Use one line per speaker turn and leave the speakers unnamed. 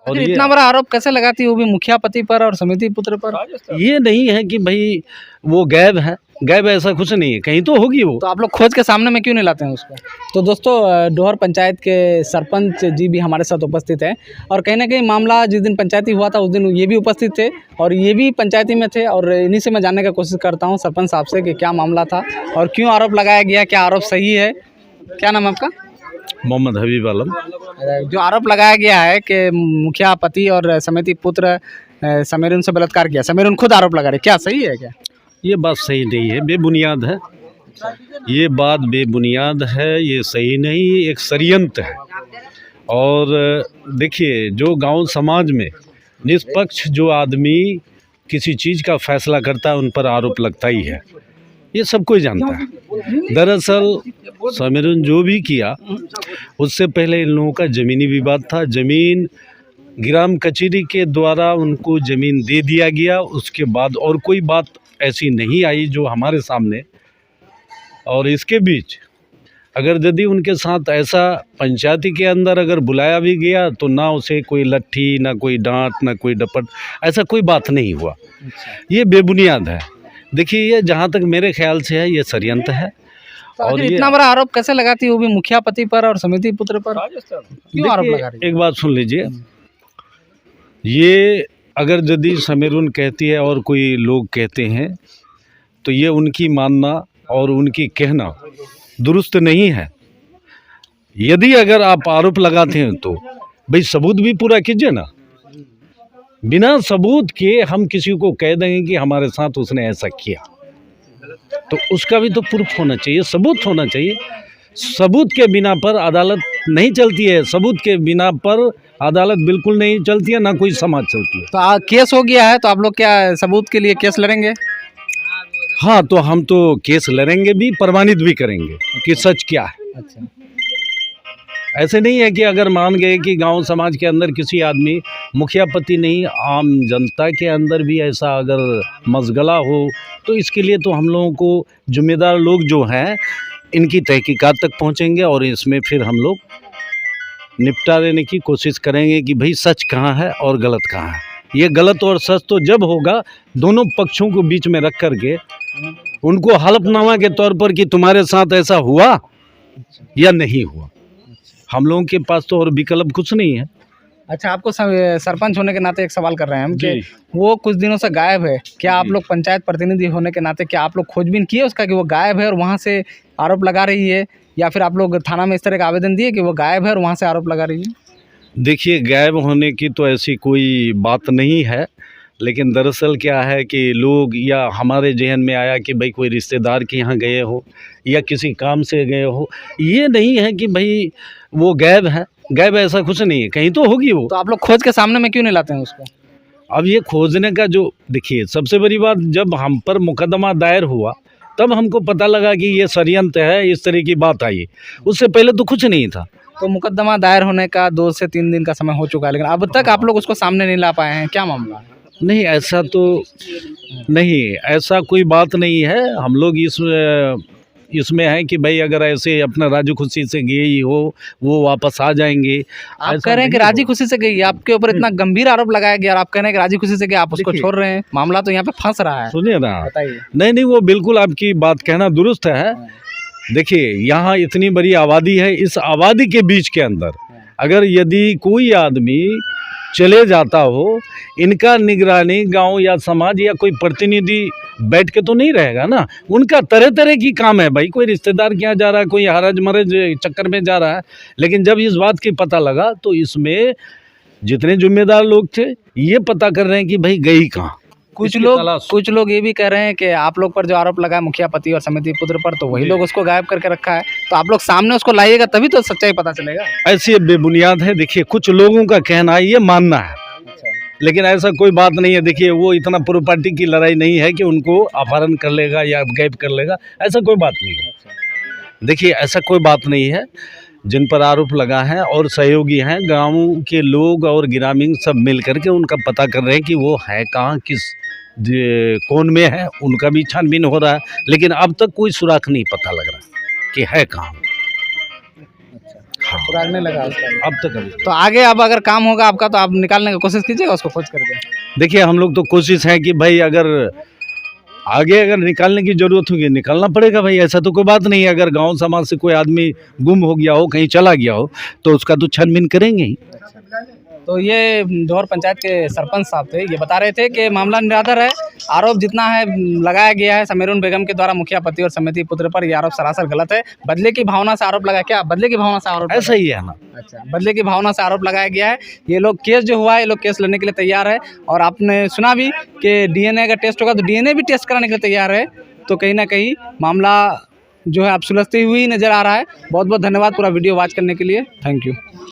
और
आखिर
ये
इतना बड़ा आरोप कैसे लगाती है वो भी मुखिया पति पर और समिति पुत्र पर?
ये नहीं है कि भाई वो गायब है, गायब ऐसा कुछ नहीं है, कहीं तो होगी वो।
तो आप लोग खोज के सामने में क्यों नहीं लाते हैं उसको? तो दोस्तों डोहर पंचायत के सरपंच जी भी हमारे साथ उपस्थित हैं और कहीं ना कहीं मामला जिस दिन पंचायती हुआ था उस दिन ये भी उपस्थित थे और ये भी पंचायती में थे और इन्हीं से मैं जानने की कोशिश करता हूँ सरपंच साहब से कि क्या मामला था और क्यों आरोप लगाया गया, क्या आरोप सही है? क्या नाम है आपका?
मोहम्मद हबीब आलम।
जो आरोप लगाया गया है कि मुखिया पति और समिति पुत्र समीरुन से बलात्कार किया, समीरुन खुद आरोप लगा रहे, क्या सही है क्या?
ये बात सही नहीं है, बेबुनियाद है, ये बात बेबुनियाद है, ये सही नहीं, ये एक षड्यंत्र है। और देखिए, जो गांव समाज में निष्पक्ष जो आदमी किसी चीज़ का फैसला करता है उन पर आरोप लगता ही है, ये सब कोई जानता है। दरअसल समीरुन जो भी किया उससे पहले इन लोगों का ज़मीनी विवाद था, ज़मीन ग्राम कचहरी के द्वारा उनको ज़मीन दे दिया गया, उसके बाद और कोई बात ऐसी नहीं आई जो हमारे सामने। और इसके बीच अगर यदि उनके साथ ऐसा पंचायती के अंदर अगर बुलाया भी गया तो ना उसे कोई लट्ठी, ना कोई डांट, ना कोई डपट, ऐसा कोई बात नहीं हुआ। ये बेबुनियाद है। देखिए, ये जहाँ तक मेरे ख्याल से है, ये षड्यंत्र है।
तो
और
आखिर
ये
इतना बड़ा आरोप कैसे लगाती है वो भी मुखिया पति पर और समिति पुत्र पर? क्यों आरोप
देखिए,
लगा रही है?
एक बात सुन लीजिए, ये अगर यदि समीरुन कहती है और कोई लोग कहते हैं तो ये उनकी मानना और उनकी कहना दुरुस्त नहीं है। यदि अगर आप आरोप लगाते हैं तो भाई सबूत भी पूरा कीजिए ना। बिना सबूत के हम किसी को कह देंगे कि हमारे साथ उसने ऐसा किया, तो उसका भी तो प्रूफ होना चाहिए, सबूत होना चाहिए। सबूत के बिना पर अदालत नहीं चलती है, सबूत के बिना पर अदालत बिल्कुल नहीं चलती है, ना कोई समाज चलती है।
तो केस हो गया है तो आप लोग क्या सबूत के लिए केस लड़ेंगे?
हाँ, तो हम तो केस लड़ेंगे भी, प्रमाणित भी करेंगे कि सच क्या है।
अच्छा,
ऐसे नहीं है कि अगर मान गए कि गांव समाज के अंदर किसी आदमी, मुखिया पति नहीं, आम जनता के अंदर भी ऐसा अगर मशगला हो तो इसके लिए तो हम लोगों को जिम्मेदार लोग जो हैं इनकी तहकीकात तक पहुंचेंगे और इसमें फिर हम लोग निपटा देने की कोशिश करेंगे कि भाई सच कहाँ है और गलत कहाँ है। ये गलत और सच तो जब होगा दोनों पक्षों को बीच में रख करके उनको हलफनामा के तौर पर कि तुम्हारे साथ ऐसा हुआ या नहीं हुआ। हम लोगों के पास तो और विकल्प कुछ नहीं है।
अच्छा, आपको सरपंच होने के नाते एक सवाल कर रहे हैं हम कि
जी।
वो कुछ दिनों से गायब है, क्या आप
जी।
लोग पंचायत प्रतिनिधि होने के नाते क्या आप लोग खोजबीन किए उसका कि वो गायब है और वहाँ से आरोप लगा रही है, या फिर आप लोग थाना में इस तरह का आवेदन दिए कि वो गायब है और वहाँ से आरोप लगा रही है?
देखिए, गायब होने की तो ऐसी कोई बात नहीं है, लेकिन दरअसल क्या है कि लोग या हमारे जहन में आया कि भाई कोई रिश्तेदार के यहाँ गए हो या किसी काम से गए हो। ये नहीं है कि भाई वो गायब है, गायब ऐसा कुछ नहीं है, कहीं तो होगी वो।
तो आप लोग खोज के सामने में क्यों नहीं लाते हैं उसको?
अब ये खोजने का जो, देखिए सबसे बड़ी बात, जब हम पर मुकदमा दायर हुआ तब हमको पता लगा कि ये षड्यंत्र है, इस तरह की बात आई। उससे पहले तो कुछ नहीं था।
तो मुकदमा दायर होने का 2 से 3 दिन का समय हो चुका है, लेकिन अब तक आप लोग उसको सामने नहीं ला पाए हैं, क्या मामला है?
नहीं, ऐसा तो नहीं, ऐसा कोई बात नहीं है। हम लोग इसमें है कि भाई अगर ऐसे अपना राजी खुशी से गई हो वो वापस आ जाएंगे।
आप
ऐसा
कह रहे हैं कि
नहीं
राजी
होगा।
खुशी से गई, आपके ऊपर इतना गंभीर आरोप लगाया गया और आप कह रहे हैं कि राजी खुशी से गई, आप उसको
देखिए,
छोड़ रहे हैं, मामला तो यहाँ पे फंस रहा है।
सुनिए ना,
बताइए।
नहीं, वो बिल्कुल आपकी बात कहना दुरुस्त है। देखिए, यहाँ इतनी बड़ी आबादी है, इस आबादी के बीच के अंदर अगर यदि कोई आदमी चले जाता हो, इनका निगरानी गांव या समाज या कोई प्रतिनिधि बैठ के तो नहीं रहेगा ना। उनका तरह तरह की काम है भाई, कोई रिश्तेदार के यहाँ जा रहा है, कोई हरज मरज चक्कर में जा रहा है। लेकिन जब इस बात की पता लगा तो इसमें जितने जिम्मेदार लोग थे ये पता कर रहे हैं कि भाई गई कहाँ।
कुछ
इसकी
लोग
तलाश।
कुछ लोग ये भी कह रहे हैं कि आप लोग पर जो आरोप लगा है मुखिया पति और समिति पुत्र पर, तो वही
जी।
लोग उसको गायब करके रखा है। तो आप लोग सामने उसको लाइएगा तभी तो सच्चाई पता चलेगा।
ऐसी बेबुनियाद है। देखिए, कुछ लोगों का कहना है, ये मानना है, लेकिन ऐसा कोई बात नहीं है। देखिए, वो इतना प्रॉपर्टी की लड़ाई नहीं है कि उनको अपहरण कर लेगा या गायब कर लेगा, ऐसा कोई बात नहीं है। देखिए, ऐसा कोई बात नहीं है। जिन पर आरोप लगा है और सहयोगी हैं, गाँव के लोग और ग्रामीण सब मिल करके उनका पता कर रहे हैं कि वो है कहाँ, किस कौन में है, उनका भी छानबीन हो रहा है। लेकिन अब तक कोई सुराख नहीं पता लग रहा कि है कहाँ। है,
सुरागने लगा उसका।
अब तक अभी।
तो आगे अब अगर काम होगा आपका तो आप निकालने की कोशिश कीजिएगा उसको खोज करके।
देखिए हम लोग तो कोशिश है कि भाई अगर आगे अगर निकालने की ज़रूरत होगी निकालना पड़ेगा भाई, ऐसा तो कोई बात नहीं है। अगर गांव समाज से कोई आदमी गुम हो गया हो, कहीं चला गया हो, तो उसका तो छानबीन करेंगे ही।
तो ये डोहर पंचायत के सरपंच साहब थे, ये बता रहे थे कि मामला निराधार है। आरोप जितना है लगाया गया है समीरुन बेगम के द्वारा मुखिया पति और समिति पुत्र पर, यह आरोप सरासर गलत है। बदले की भावना से आरोप लगाया, क्या बदले की भावना से आरोप?
ऐसा ही है ना।
अच्छा, बदले की भावना से आरोप लगाया गया है। ये लोग केस जो हुआ है, ये लोग केस लड़ने के लिए तैयार है। और आपने सुना भी कि डीएनए का टेस्ट होगा तो डीएनए भी टेस्ट कराने के लिए तैयार है। तो कहीं ना कहीं मामला जो है अब सुलझती हुई नज़र आ रहा है। बहुत बहुत धन्यवाद पूरा वीडियो वॉच करने के लिए। Thank you.